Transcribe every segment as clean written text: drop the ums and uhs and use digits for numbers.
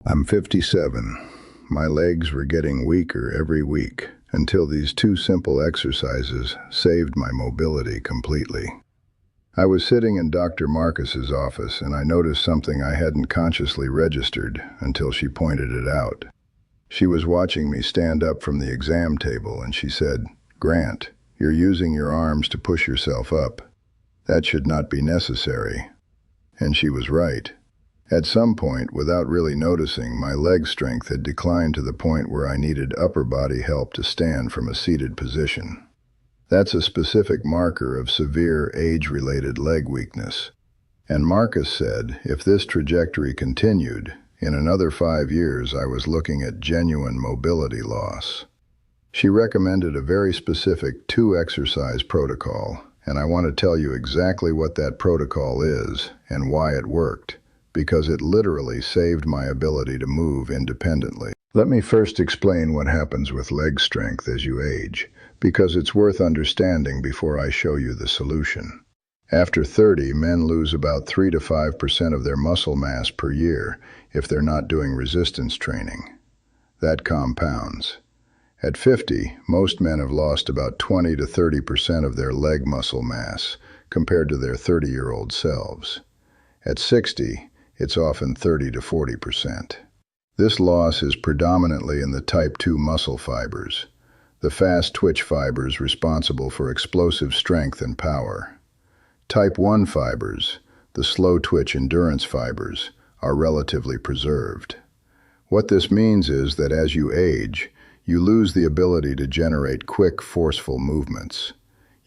I'm 57. My legs were getting weaker every week until these two simple exercises saved my mobility completely. I was sitting in Dr. Marcus's office and I noticed something I hadn't consciously registered until she pointed it out. She was watching me stand up from the exam table and she said, "Grant, you're using your arms to push yourself up. That should not be necessary." And she was right. At some point, without really noticing, my leg strength had declined to the point where I needed upper body help to stand from a seated position. That's a specific marker of severe age-related leg weakness. And Marcus said if this trajectory continued, in another 5 years I was looking at genuine mobility loss. She recommended a very specific 2-exercise protocol, and I want to tell you exactly what that protocol is and why it worked, because it literally saved my ability to move independently. Let me first explain what happens with leg strength as you age, because it's worth understanding before I show you the solution. After 30, men lose about 3 to 5% of their muscle mass per year if they're not doing resistance training. That compounds. At 50, most men have lost about 20 to 30% of their leg muscle mass compared to their 30-year-old selves. At 60, it's often 30 to 40%. This loss is predominantly in the type 2 muscle fibers, the fast twitch fibers responsible for explosive strength and power. Type 1 fibers, the slow twitch endurance fibers, are relatively preserved. What this means is that as you age, you lose the ability to generate quick, forceful movements.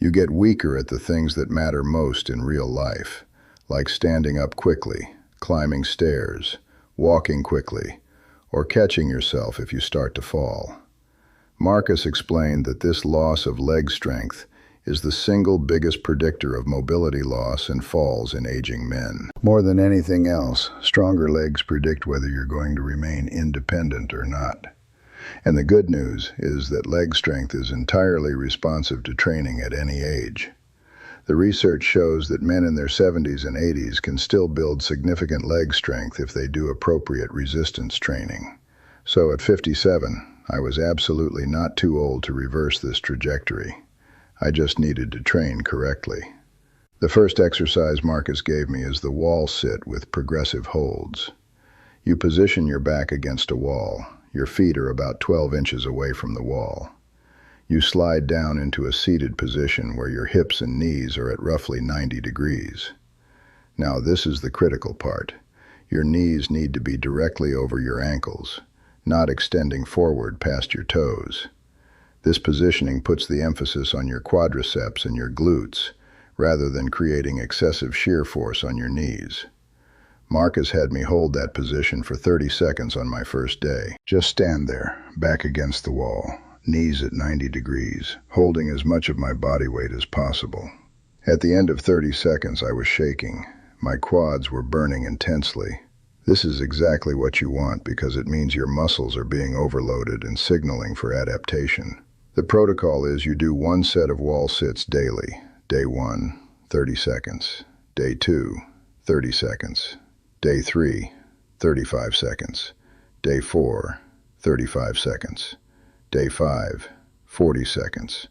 You get weaker at the things that matter most in real life, like standing up quickly, climbing stairs, walking quickly, or catching yourself if you start to fall. Marcus explained that this loss of leg strength is the single biggest predictor of mobility loss and falls in aging men. More than anything else, stronger legs predict whether you're going to remain independent or not. And the good news is that leg strength is entirely responsive to training at any age. The research shows that men in their 70s and 80s can still build significant leg strength if they do appropriate resistance training. So at 57, I was absolutely not too old to reverse this trajectory. I just needed to train correctly. The first exercise Marcus gave me is the wall sit with progressive holds. You position your back against a wall. Your feet are about 12 inches away from the wall. You slide down into a seated position where your hips and knees are at roughly 90 degrees. Now this is the critical part. Your knees need to be directly over your ankles, not extending forward past your toes. This positioning puts the emphasis on your quadriceps and your glutes, rather than creating excessive shear force on your knees. Marcus had me hold that position for 30 seconds on my first day. Just stand there, back against the wall, knees at 90 degrees, holding as much of my body weight as possible. At the end of 30 seconds, I was shaking. My quads were burning intensely. This is exactly what you want because it means your muscles are being overloaded and signaling for adaptation. The protocol is you do 1 set of wall sits daily. Day 1, 30 seconds. Day 2, 30 seconds. Day 3, 35 seconds. Day 4, 35 seconds. Day 5, 40 seconds.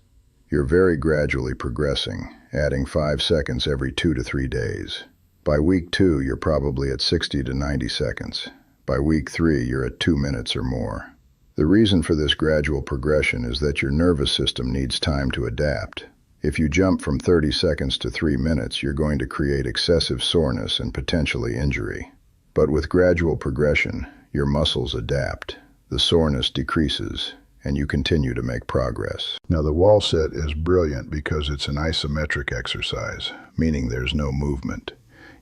You're very gradually progressing, adding 5 seconds every 2 to 3 days. By week 2, you're probably at 60 to 90 seconds. By week 3, you're at 2 minutes or more. The reason for this gradual progression is that your nervous system needs time to adapt. If you jump from 30 seconds to 3 minutes, you're going to create excessive soreness and potentially injury. But with gradual progression, your muscles adapt, the soreness decreases, and you continue to make progress. Now the wall sit is brilliant because it's an isometric exercise, meaning there's no movement.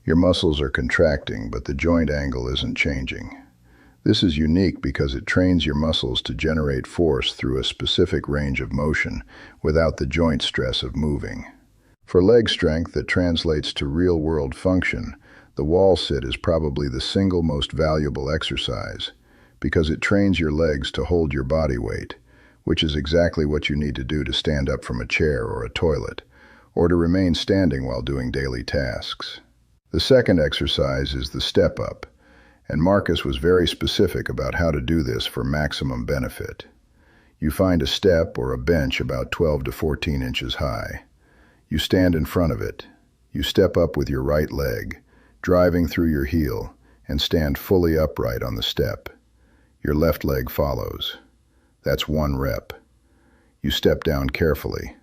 Your muscles are contracting, but the joint angle isn't changing. This is unique because it trains your muscles to generate force through a specific range of motion without the joint stress of moving. For leg strength that translates to real-world function, the wall sit is probably the single most valuable exercise because it trains your legs to hold your body weight, which is exactly what you need to do to stand up from a chair or a toilet, or to remain standing while doing daily tasks. The second exercise is the step up, And Marcus was very specific about how to do this for maximum benefit. You find a step or a bench about 12 to 14 inches high. You stand in front of it. You step up with your right leg, driving through your heel, and stand fully upright on the step. Your left leg follows. That's 1 rep. You step down carefully.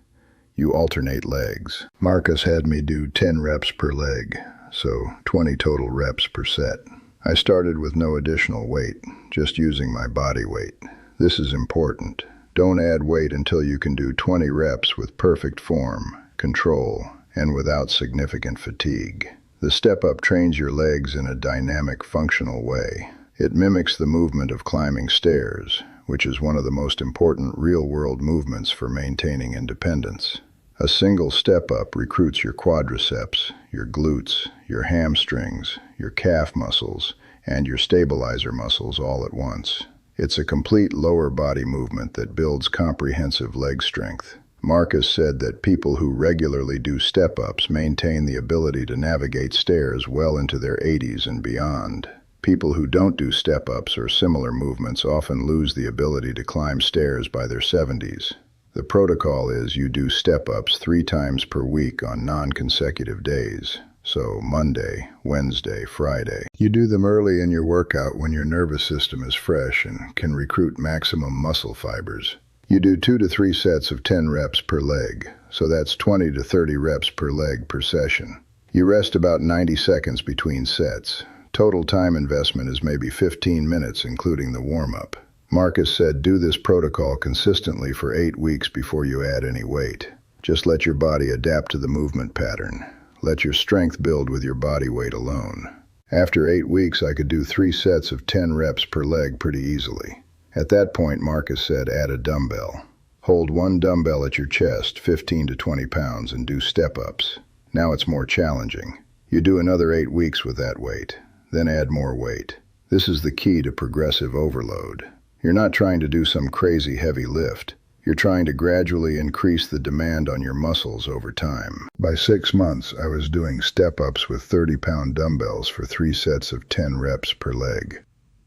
You alternate legs. Marcus had me do 10 reps per leg, so 20 total reps per set. I started with no additional weight, just using my body weight. This is important. Don't add weight until you can do 20 reps with perfect form, control, and without significant fatigue. The step-up trains your legs in a dynamic, functional way. It mimics the movement of climbing stairs, which is one of the most important real-world movements for maintaining independence. A single step-up recruits your quadriceps, your glutes, your hamstrings, your calf muscles, and your stabilizer muscles all at once. It's a complete lower body movement that builds comprehensive leg strength. Marcus said that people who regularly do step-ups maintain the ability to navigate stairs well into their 80s and beyond. People who don't do step-ups or similar movements often lose the ability to climb stairs by their 70s. The protocol is you do step-ups 3 times per week on non-consecutive days. So Monday, Wednesday, Friday. You do them early in your workout when your nervous system is fresh and can recruit maximum muscle fibers. You do 2 to 3 sets of 10 reps per leg, so that's 20 to 30 reps per leg per session. You rest about 90 seconds between sets. Total time investment is maybe 15 minutes, including the warm-up. Marcus said do this protocol consistently for 8 weeks before you add any weight. Just let your body adapt to the movement pattern. Let your strength build with your body weight alone. After 8 weeks, I could do 3 sets of 10 reps per leg pretty easily. At that point, Marcus said add a dumbbell. Hold 1 dumbbell at your chest, 15 to 20 pounds, and do step-ups. Now it's more challenging. You do another 8 weeks with that weight, then add more weight. This is the key to progressive overload. You're not trying to do some crazy heavy lift. You're trying to gradually increase the demand on your muscles over time. By 6 months, I was doing step-ups with 30-pound dumbbells for 3 sets of 10 reps per leg.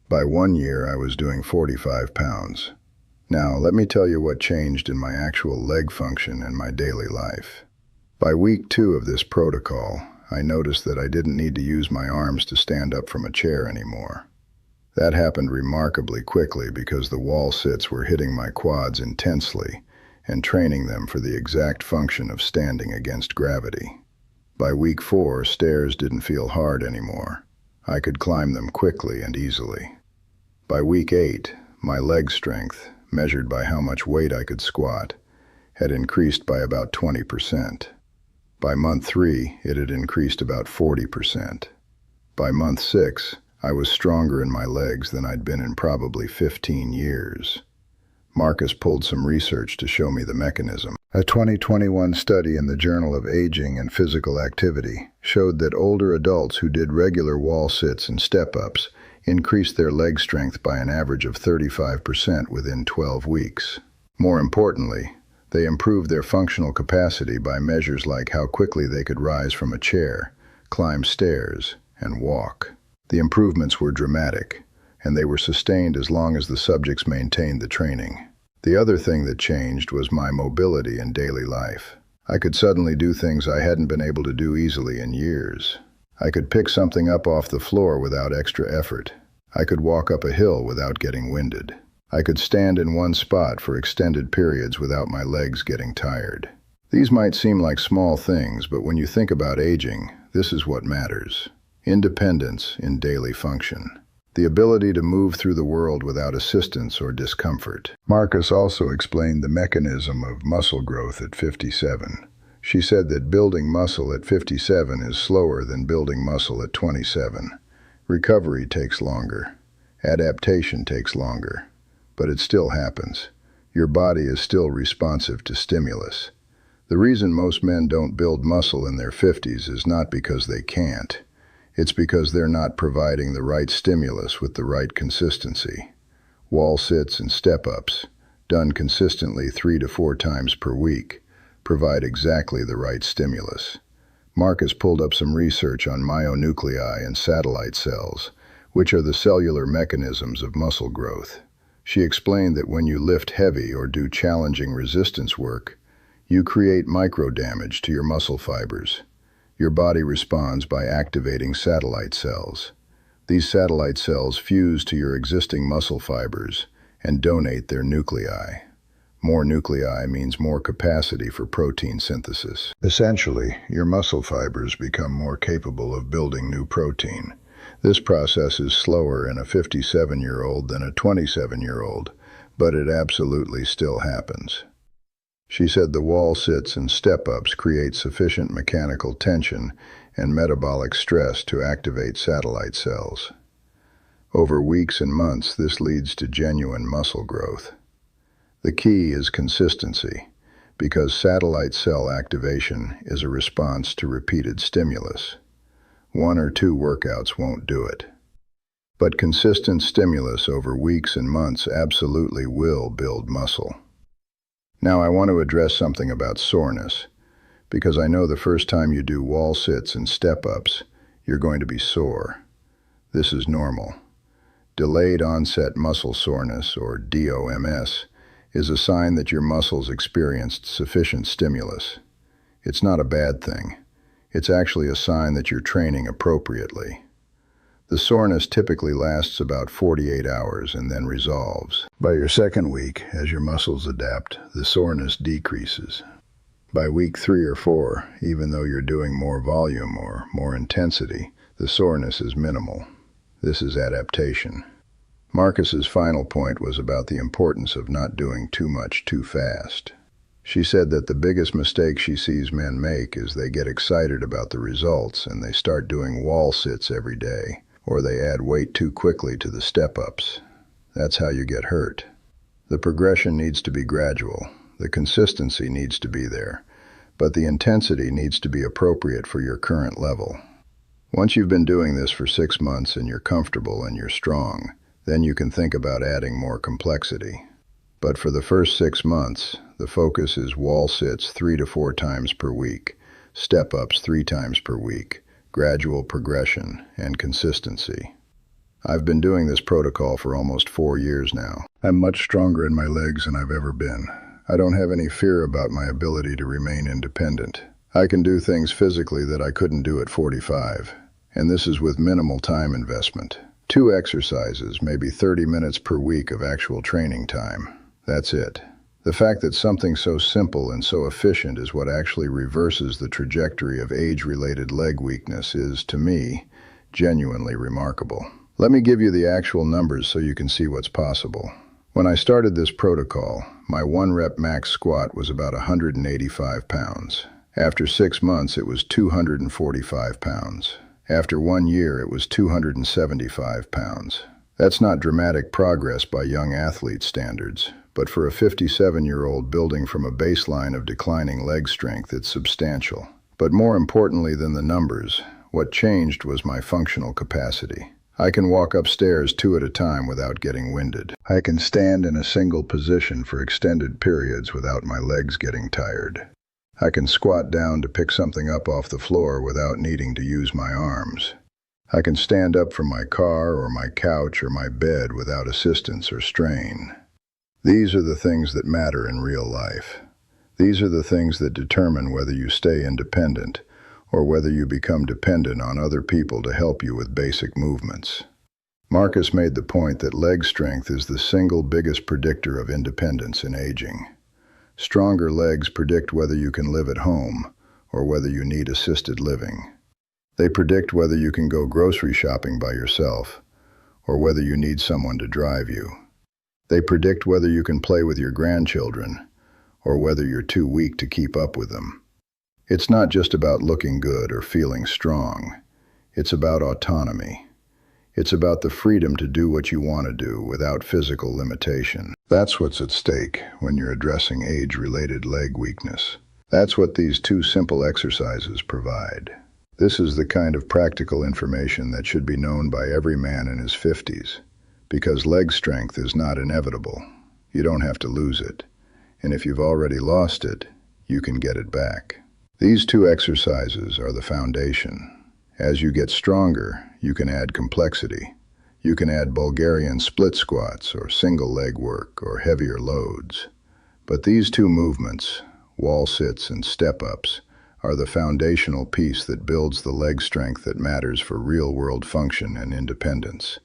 By 1 year, I was doing 45 pounds. Now, let me tell you what changed in my actual leg function and my daily life. By week 2 of this protocol, I noticed that I didn't need to use my arms to stand up from a chair anymore. That happened remarkably quickly because the wall sits were hitting my quads intensely and training them for the exact function of standing against gravity. By week 4, stairs didn't feel hard anymore. I could climb them quickly and easily. By week 8, my leg strength, measured by how much weight I could squat, had increased by about 20%. By month 3, it had increased about 40%. By month 6, I was stronger in my legs than I'd been in probably 15 years. Marcus pulled some research to show me the mechanism. A 2021 study in the Journal of Aging and Physical Activity showed that older adults who did regular wall sits and step-ups increased their leg strength by an average of 35% within 12 weeks. More importantly, they improved their functional capacity by measures like how quickly they could rise from a chair, climb stairs, and walk. The improvements were dramatic, and they were sustained as long as the subjects maintained the training. The other thing that changed was my mobility in daily life. I could suddenly do things I hadn't been able to do easily in years. I could pick something up off the floor without extra effort. I could walk up a hill without getting winded. I could stand in one spot for extended periods without my legs getting tired. These might seem like small things, but when you think about aging, this is what matters. Independence in daily function. The ability to move through the world without assistance or discomfort. Marcus also explained the mechanism of muscle growth at 57. She said that building muscle at 57 is slower than building muscle at 27. Recovery takes longer. Adaptation takes longer. But it still happens. Your body is still responsive to stimulus. The reason most men don't build muscle in their 50s is not because they can't. It's because they're not providing the right stimulus with the right consistency. Wall sits and step-ups, done consistently 3 to 4 times per week, provide exactly the right stimulus. Marcus pulled up some research on myonuclei and satellite cells, which are the cellular mechanisms of muscle growth. She explained that when you lift heavy or do challenging resistance work, you create micro-damage to your muscle fibers. Your body responds by activating satellite cells. These satellite cells fuse to your existing muscle fibers and donate their nuclei. More nuclei means more capacity for protein synthesis. Essentially, your muscle fibers become more capable of building new protein. This process is slower in a 57-year-old than a 27-year-old, but it absolutely still happens. She said the wall sits and step-ups create sufficient mechanical tension and metabolic stress to activate satellite cells. Over weeks and months, this leads to genuine muscle growth. The key is consistency, because satellite cell activation is a response to repeated stimulus. 1 or 2 workouts won't do it. But consistent stimulus over weeks and months absolutely will build muscle. Now I want to address something about soreness, because I know the first time you do wall sits and step-ups, you're going to be sore. This is normal. Delayed onset muscle soreness, or DOMS, is a sign that your muscles experienced sufficient stimulus. It's not a bad thing. It's actually a sign that you're training appropriately. The soreness typically lasts about 48 hours and then resolves. By your second week, as your muscles adapt, the soreness decreases. By week 3 or 4, even though you're doing more volume or more intensity, the soreness is minimal. This is adaptation. Marcus's final point was about the importance of not doing too much too fast. She said that the biggest mistake she sees men make is they get excited about the results and they start doing wall sits every day, or they add weight too quickly to the step-ups. That's how you get hurt. The progression needs to be gradual. The consistency needs to be there, but the intensity needs to be appropriate for your current level. Once you've been doing this for 6 months and you're comfortable and you're strong, then you can think about adding more complexity. But for the first 6 months, the focus is wall sits 3 to 4 times per week, step-ups 3 times per week, gradual progression, and consistency. I've been doing this protocol for almost 4 years now. I'm much stronger in my legs than I've ever been. I don't have any fear about my ability to remain independent. I can do things physically that I couldn't do at 45, and this is with minimal time investment. 2 exercises, maybe 30 minutes per week of actual training time. That's it. The fact that something so simple and so efficient is what actually reverses the trajectory of age-related leg weakness is, to me, genuinely remarkable. Let me give you the actual numbers so you can see what's possible. When I started this protocol, my 1-rep max squat was about 185 pounds. After 6 months, it was 245 pounds. After 1 year, it was 275 pounds. That's not dramatic progress by young athlete standards, but for a 57-year-old building from a baseline of declining leg strength, it's substantial. But more importantly than the numbers, what changed was my functional capacity. I can walk upstairs 2 at a time without getting winded. I can stand in a single position for extended periods without my legs getting tired. I can squat down to pick something up off the floor without needing to use my arms. I can stand up from my car or my couch or my bed without assistance or strain. These are the things that matter in real life. These are the things that determine whether you stay independent or whether you become dependent on other people to help you with basic movements. Marcus made the point that leg strength is the single biggest predictor of independence in aging. Stronger legs predict whether you can live at home or whether you need assisted living. They predict whether you can go grocery shopping by yourself or whether you need someone to drive you. They predict whether you can play with your grandchildren or whether you're too weak to keep up with them. It's not just about looking good or feeling strong. It's about autonomy. It's about the freedom to do what you want to do without physical limitation. That's what's at stake when you're addressing age-related leg weakness. That's what these 2 simple exercises provide. This is the kind of practical information that should be known by every man in his 50s, because leg strength is not inevitable. You don't have to lose it. And if you've already lost it, you can get it back. These 2 exercises are the foundation. As you get stronger, you can add complexity. You can add Bulgarian split squats or single leg work or heavier loads. But these two movements, wall sits and step-ups, are the foundational piece that builds the leg strength that matters for real-world function and independence.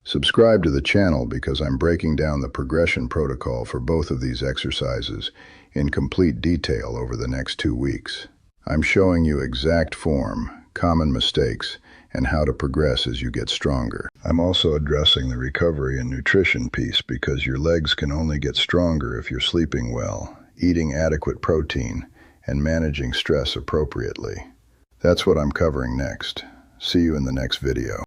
Subscribe to the channel because I'm breaking down the progression protocol for both of these exercises in complete detail over the next 2 weeks. I'm showing you exact form, common mistakes, and how to progress as you get stronger. I'm also addressing the recovery and nutrition piece because your legs can only get stronger if you're sleeping well, eating adequate protein, and managing stress appropriately. That's what I'm covering next. See you in the next video.